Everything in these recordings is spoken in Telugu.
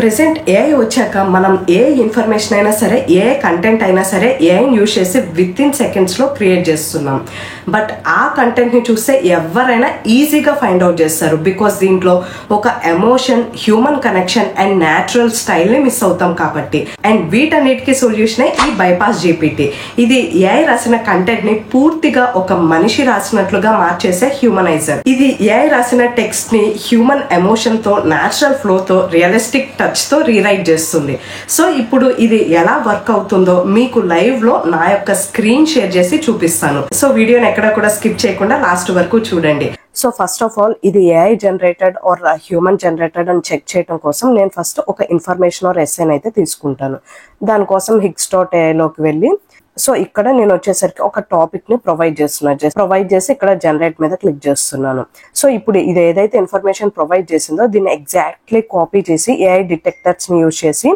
ప్రెసెంట్ ఏఐ వచ్చాక మనం ఏ ఇన్ఫర్మేషన్ అయినా సరే, ఏ కంటెంట్ అయినా సరే ఏఐని యూజ్ చేసి విత్ ఇన్ సెకండ్స్లో క్రియేట్ చేస్తున్నాం. బట్ ఆ కంటెంట్ని చూస్తే ఎవరైనా ఈజీగా ఫైండ్ అవుట్ చేస్తారు. బికాస్ దీంట్లో ఒక emotion, human connection and natural స్టైల్ని మిస్ అవుతాం కాబట్టి. అండ్ వీటన్నిటికీ సొల్యూషనే ఈ బైపాస్ జీపీటీ. ఇది ఏఐ రాసిన కంటెంట్ని పూర్తిగా ఒక మనిషి రాసినట్లుగా మార్చేసే హ్యూమనైజర్. ఇది ఏఐ రాసిన టెక్స్ట్ని హ్యూమన్ ఎమోషన్తో, న్యాచురల్ ఫ్లోతో, రియలిస్టిక్ టచ్తో రీరైట్ చేస్తుంది. సో ఇప్పుడు ఇది ఎలా వర్క్ అవుతుందో మీకు లైవ్లో నా యొక్క స్క్రీన్ షేర్ చేసి చూపిస్తాను. సో వీడియోని ఎక్కడ కూడా స్కిప్ చేయకుండా లాస్ట్ వరకు చూడండి. సో ఫస్ట్ ఆఫ్ ఆల్ ఇది AI generated or human generated అని చెక్ చేయడం కోసం నేను ఫస్ట్ ఒక ఇన్ఫర్మేషన్ ఆర్ ఎస్సేని అయితే తీసుకుంటాను. దానికోసం Hix.ai-లోకి వెళ్ళి సో ఇక్కడ నేను వచ్చేసరికి ఒక టాపిక్ ని ప్రొవైడ్ చేసి ఇక్కడ జనరేట్ మీద క్లిక్ చేస్తున్నాను. సో ఇప్పుడు ఇది ఏదైతే ఇన్ఫర్మేషన్ ప్రొవైడ్ చేసిందో దీన్ని ఎగ్జాక్ట్లీ కాపీ చేసి ఏఐ డిటెక్టర్స్ ని యూజ్ చేసి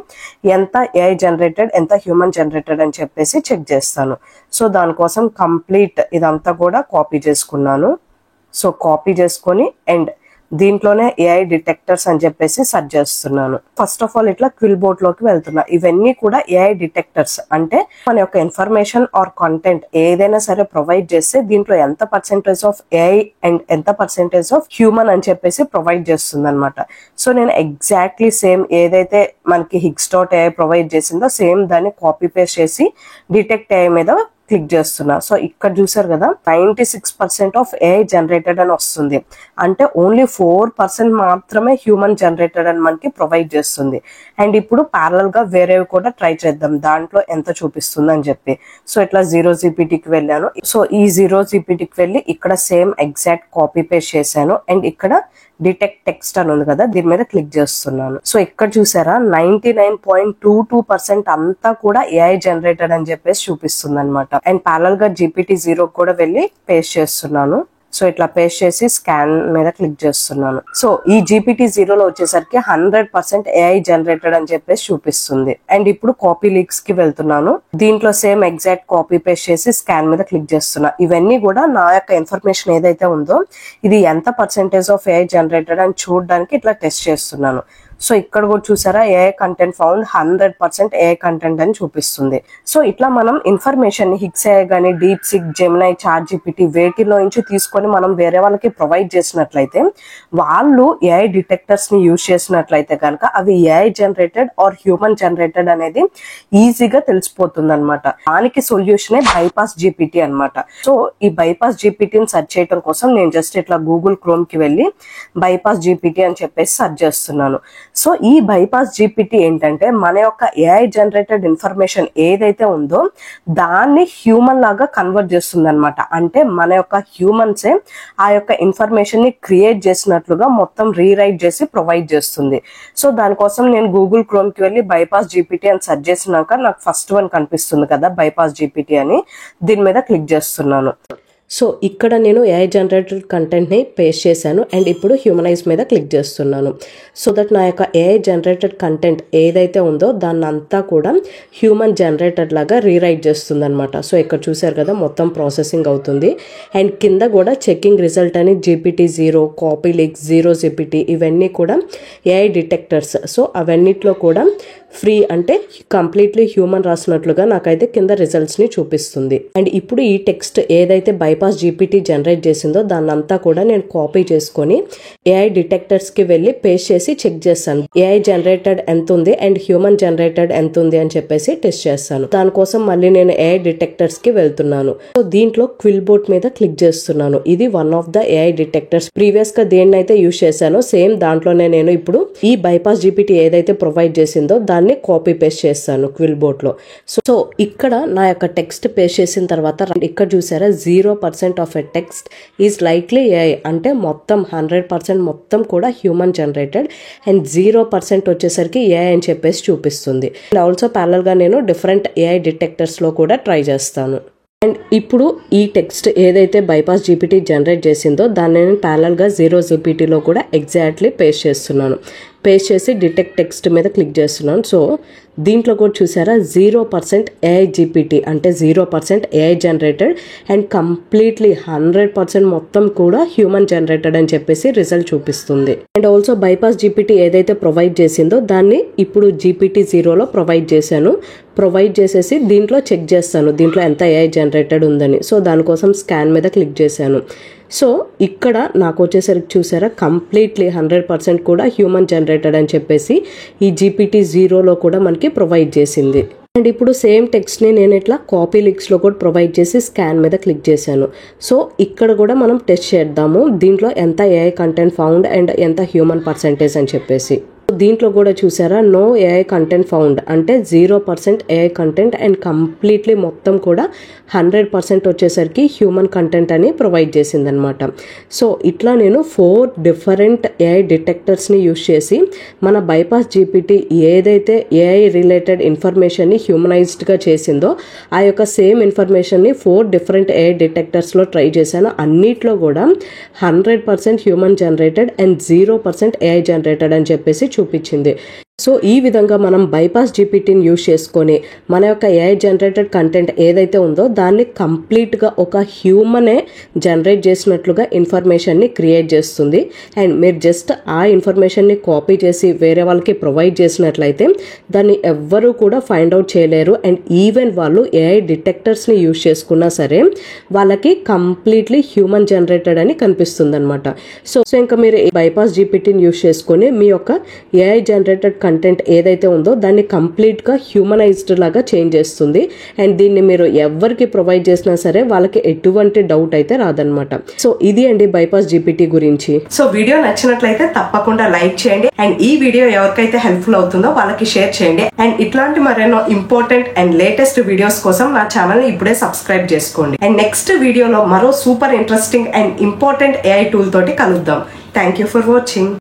ఎంత ఏఐ జనరేటెడ్, ఎంత హ్యూమన్ జనరేటెడ్ అని చెప్పేసి చెక్ చేస్తాను. సో దానికోసం కంప్లీట్ ఇదంతా కూడా కాపీ చేసుకున్నాను. సో కాపీ చేసుకొని అండ్ దీంట్లోనే ఏఐ డిటెక్టర్స్ అని చెప్పేసి సెర్చ్ చేస్తున్నాను. ఫస్ట్ ఆఫ్ ఆల్ ఇట్లా క్విల్బోర్డ్ లోకి వెళ్తున్నా. ఇవన్నీ కూడా ఏఐ డిటెక్టర్స్ అంటే మన యొక్క ఇన్ఫర్మేషన్ ఆర్ కంటెంట్ ఏదైనా సరే ప్రొవైడ్ చేస్తే దీంట్లో ఎంత పర్సెంటేజ్ ఆఫ్ ఏఐ అండ్ ఎంత పర్సెంటేజ్ ఆఫ్ హ్యూమన్ అని చెప్పేసి ప్రొవైడ్ చేస్తుంది అనమాట. సో నేను ఎగ్జాక్ట్లీ సేమ్ ఏదైతే మనకి Hix.ai ప్రొవైడ్ చేసిందో సేమ్ దాన్ని కాపీ పేస్ట్ చేసి డిటెక్ట్ ఏఐ మీద క్లిక్ చేస్తున్నా. సో ఇక్కడ చూసారు కదా 96% ఆఫ్ ఏఐ జనరేటెడ్ అని వస్తుంది. అంటే ఓన్లీ 4% మాత్రమే హ్యూమన్ జనరేటెడ్ అని మనకి ప్రొవైడ్ చేస్తుంది. అండ్ ఇప్పుడు ప్యారలల్ గా వేరేవి కూడా ట్రై చేద్దాం దాంట్లో ఎంత చూపిస్తుంది అని చెప్పి. సో ఇట్లా 0GPTకి వెళ్ళాను. సో ఈ 0GPTకి వెళ్ళి ఇక్కడ సేమ్ ఎగ్జాక్ట్ కాపీ పేస్ట్ చేశాను. అండ్ ఇక్కడ డిటెక్ట్ టెక్స్ట్ అని ఉంది కదా దీని మీద క్లిక్ చేస్తున్నాను. సో ఇక్కడ చూసారా 99.22% అంతా కూడా ఏఐ జనరేటెడ్ అని చెప్పేసి చూపిస్తుంది అనమాట. అండ్ ప్యారలల్ గా GPT-0 కూడా వెళ్ళి పేస్ట్ చేస్తున్నాను. సో ఇట్లా పేస్ట్ చేసి స్కాన్ మీద క్లిక్ చేస్తున్నాను. సో ఈ GPT-0లో వచ్చేసరికి 100% ఏఐ జనరేటెడ్ అని చెప్పేసి చూపిస్తుంది. అండ్ ఇప్పుడు కాపీ లీక్స్ కి వెళ్తున్నాను. దీంట్లో సేమ్ ఎగ్జాక్ట్ కాపీ పేస్ట్ చేసి స్కాన్ మీద క్లిక్ చేస్తున్నా. ఇవన్నీ కూడా నా యొక్క ఇన్ఫర్మేషన్ ఏదైతే ఉందో ఇది ఎంత పర్సెంటేజ్ ఆఫ్ ఏఐ జనరేటెడ్ అని చూడడానికి ఇట్లా టెస్ట్ చేస్తున్నాను. సో ఇక్కడ కూడా చూసారా AI content found 100% AI content అని చూపిస్తుంది. సో ఇట్లా మనం ఇన్ఫర్మేషన్ Hix.ai కానీ, DeepSeek, Gemini, ChatGPT వేటిలో నుంచి తీసుకొని మనం వేరే వాళ్ళకి ప్రొవైడ్ చేసినట్లయితే వాళ్ళు ఏఐ డిటెక్టర్స్ ని యూజ్ చేసినట్లయితే కనుక అవి AI generated or human generated అనేది ఈజీగా తెలిసిపోతుంది అనమాట. దానికి సొల్యూషనే బైపాస్ జీపీటీ అనమాట. సో ఈ బైపాస్ జీపీటీని సెర్చ్ చేయడం కోసం నేను జస్ట్ ఇట్లా గూగుల్ క్రోమ్ కి వెళ్ళి బైపాస్ జీపీటీ అని చెప్పేసి సెర్చ్ చేస్తున్నాను. సో ఈ బైపాస్ జీపీటీ ఏంటంటే మన యొక్క ఏఐ జనరేటెడ్ ఇన్ఫర్మేషన్ ఏదైతే ఉందో దాన్ని హ్యూమన్ లాగా కన్వర్ట్ చేస్తుంది అనమాట. అంటే మన యొక్క హ్యూమన్సే ఆ యొక్క ఇన్ఫర్మేషన్ ని క్రియేట్ చేసినట్లుగా మొత్తం రీరైట్ చేసి ప్రొవైడ్ చేస్తుంది. సో దానికోసం నేను గూగుల్ క్రోమ్ కి వెళ్ళి బైపాస్ జీపీటీ అని సెర్చ్ చేసినాక నాకు ఫస్ట్ వన్ కనిపిస్తుంది కదా బైపాస్ జీపీటీ అని, దీని మీద క్లిక్ చేస్తున్నాను. సో ఇక్కడ నేను ఏఐ జనరేటెడ్ కంటెంట్ని పేస్ట్ చేశాను. అండ్ ఇప్పుడు హ్యూమనైజ్ మీద క్లిక్ చేస్తున్నాను. సో దట్ నా యొక్క ఏఐ జనరేటెడ్ కంటెంట్ ఏదైతే ఉందో దాన్ని అంతా కూడా హ్యూమన్ జనరేటెడ్ లాగా రీరైట్ చేస్తుంది అనమాట. సో ఇక్కడ చూసారు కదా మొత్తం ప్రాసెసింగ్ అవుతుంది. అండ్ కింద కూడా చెకింగ్ రిజల్ట్ అని GPT-0, కాపీ లీక్స్, 0GPT ఇవన్నీ కూడా ఏఐ డిటెక్టర్స్. సో అవన్నిట్లో కూడా ఫ్రీ అంటే కంప్లీట్లీ హ్యూమన్ రాసినట్లుగా నాకైతే కింద రిజల్ట్స్ ని చూపిస్తుంది. అండ్ ఇప్పుడు ఈ టెక్స్ట్ ఏదైతే బైపాస్ జీపీటీ జనరేట్ చేసిందో దాన్ని అంతా కూడా నేను కాపీ చేసుకొని ఏఐ డిటెక్టర్స్ కి వెళ్ళి పేస్ట్ చేసి చెక్ చేస్తాను. ఏఐ జనరేటెడ్ ఎంత ఉంది అండ్ హ్యూమన్ జనరేటెడ్ ఎంత ఉంది అని చెప్పేసి టెస్ట్ చేస్తాను. దానికోసం మళ్ళీ నేను ఏఐ డిటెక్టర్స్ కి వెళ్తున్నాను. సో దీంట్లో క్విల్బోర్డ్ మీద క్లిక్ చేస్తున్నాను. ఇది one of the AI detectors. Previous గా దేన్నైతే యూజ్ చేశానో సేమ్ దాంట్లోనే నేను ఇప్పుడు ఈ బైపాస్ జీపీటీ ఏదైతే ప్రొవైడ్ చేసిందో దాన్ని కాపీ పేస్ట్ చేస్తాను క్విల్బోర్డ్ లో. సో ఇక్కడ నా యొక్క టెక్స్ట్ పేస్ట్ చేసిన తర్వాత ఇక్కడ చూసారా 0% of a text is likely AI. అంటే మొత్తం 100% మొత్తం కూడా హ్యూమన్ జనరేటెడ్ అండ్ 0% వచ్చేసరికి ఏఐ అని చెప్పేసి చూపిస్తుంది. అండ్ ఆల్సో ప్యారలల్ గా నేను డిఫరెంట్ ఏఐ డిటెక్టర్స్ లో కూడా ట్రై చేస్తాను. అండ్ ఇప్పుడు ఈ టెక్స్ట్ ఏదైతే బైపాస్ జీపీటీ జనరేట్ చేసిందో దాన్ని నేను ప్యారలల్ గా 0GPTలో కూడా ఎగ్జాక్ట్లీ పేస్ట్ చేస్తున్నాను. పేస్ట్ చేసి డిటెక్ట్ టెక్స్ట్ మీద క్లిక్ చేస్తున్నాను. సో దీంట్లో కూడా చూసారా 0% AI GPT అంటే 0% AI జనరేటెడ్ అండ్ కంప్లీట్లీ 100% మొత్తం కూడా హ్యూమన్ జనరేటెడ్ అని చెప్పేసి రిజల్ట్ చూపిస్తుంది. అండ్ ఆల్సో బైపాస్ GPT ఏదైతే ప్రొవైడ్ చేసిందో దాన్ని ఇప్పుడు GPT-0లో ప్రొవైడ్ చేశాను. ప్రొవైడ్ చేసేసి దీంట్లో చెక్ చేస్తాను దీంట్లో ఎంత AI జనరేటెడ్ ఉందని. సో దానికోసం స్కాన్ మీద క్లిక్ చేశాను. సో ఇక్కడ నాకు వచ్చేసరికి చూసారా కంప్లీట్లీ 100% కూడా హ్యూమన్ జనరేటెడ్ అని చెప్పేసి ఈ GPT-0లో కూడా మనకి ప్రొవైడ్ చేసింది. అండ్ ఇప్పుడు సేమ్ టెక్స్ట్ని నేను ఇట్లా కాపీ లింక్స్లో కూడా ప్రొవైడ్ చేసి స్కాన్ మీద క్లిక్ చేశాను. సో ఇక్కడ కూడా మనం టెస్ట్ చేద్దాము దీంట్లో ఎంత AI కంటెంట్ ఫౌండ్ అండ్ ఎంత హ్యూమన్ పర్సెంటేజ్ అని చెప్పేసి. దీంట్లో కూడా చూసారా నో AI కంటెంట్ ఫౌండ్ అంటే 0% AI కంటెంట్ అండ్ కంప్లీట్లీ మొత్తం కూడా 100% వచ్చేసరికి హ్యూమన్ కంటెంట్ అని ప్రొవైడ్ చేసింది అనమాట. సో ఇట్లా నేను 4 డిఫరెంట్ AI డిటెక్టర్స్ని యూజ్ చేసి మన బైపాస్ GPT ఏదైతే AI రిలేటెడ్ ఇన్ఫర్మేషన్ని హ్యూమనైజ్డ్గా చేసిందో ఆ యొక్క సేమ్ ఇన్ఫర్మేషన్ని 4 డిఫరెంట్ AI డిటెక్టర్స్లో ట్రై చేశాను. అన్నిట్లో కూడా 100% human generated and 0% AI generated అని చెప్పేసి చూపించింది. సో ఈ విధంగా మనం బైపాస్ GPTని యూజ్ చేసుకొని మన యొక్క AI జనరేటెడ్ కంటెంట్ ఏదైతే ఉందో దాన్ని కంప్లీట్గా ఒక హ్యూమనే జనరేట్ చేసినట్లుగా ఇన్ఫర్మేషన్ని క్రియేట్ చేస్తుంది. అండ్ మీరు జస్ట్ ఆ ఇన్ఫర్మేషన్ని కాపీ చేసి వేరే వాళ్ళకి ప్రొవైడ్ చేసినట్లయితే దాన్ని ఎవ్వరూ కూడా ఫైండ్ అవుట్ చేయలేరు. అండ్ ఈవెన్ వాళ్ళు AI డిటెక్టర్స్ని యూజ్ చేసుకున్నా సరే వాళ్ళకి కంప్లీట్లీ హ్యూమన్ జనరేటెడ్ అని కనిపిస్తుంది అనమాట. సో ఇంకా మీరు బైపాస్ GPTని యూజ్ చేసుకొని మీ యొక్క AI జనరేటెడ్ కంటెంట్ ఏదైతే ఉందో దాన్ని కంప్లీట్ గా హ్యూమనైజ్డ్ లాగా చేంజ్ చేస్తుంది. అండ్ దీన్ని మీరు ఎవరికి ప్రొవైడ్ చేసినా సరే వాళ్ళకి ఎటువంటి డౌట్ అయితే రాదనమాట. సో ఇది అండి బైపాస్ GPT గురించి. సో వీడియో నచ్చినట్లయితే తప్పకుండా లైక్ చేయండి అండ్ ఈ వీడియో ఎవరికైతే హెల్ప్ఫుల్ అవుతుందో వాళ్ళకి షేర్ చేయండి. అండ్ ఇట్లాంటి మరెన్నో ఇంపార్టెంట్ అండ్ లేటెస్ట్ వీడియోస్ కోసం నా ఛానల్ ఇప్పుడే సబ్స్క్రైబ్ చేసుకోండి. అండ్ నెక్స్ట్ వీడియోలో మరో super interesting and important AI tool తోటి కలుద్దాం. Thank you for watching.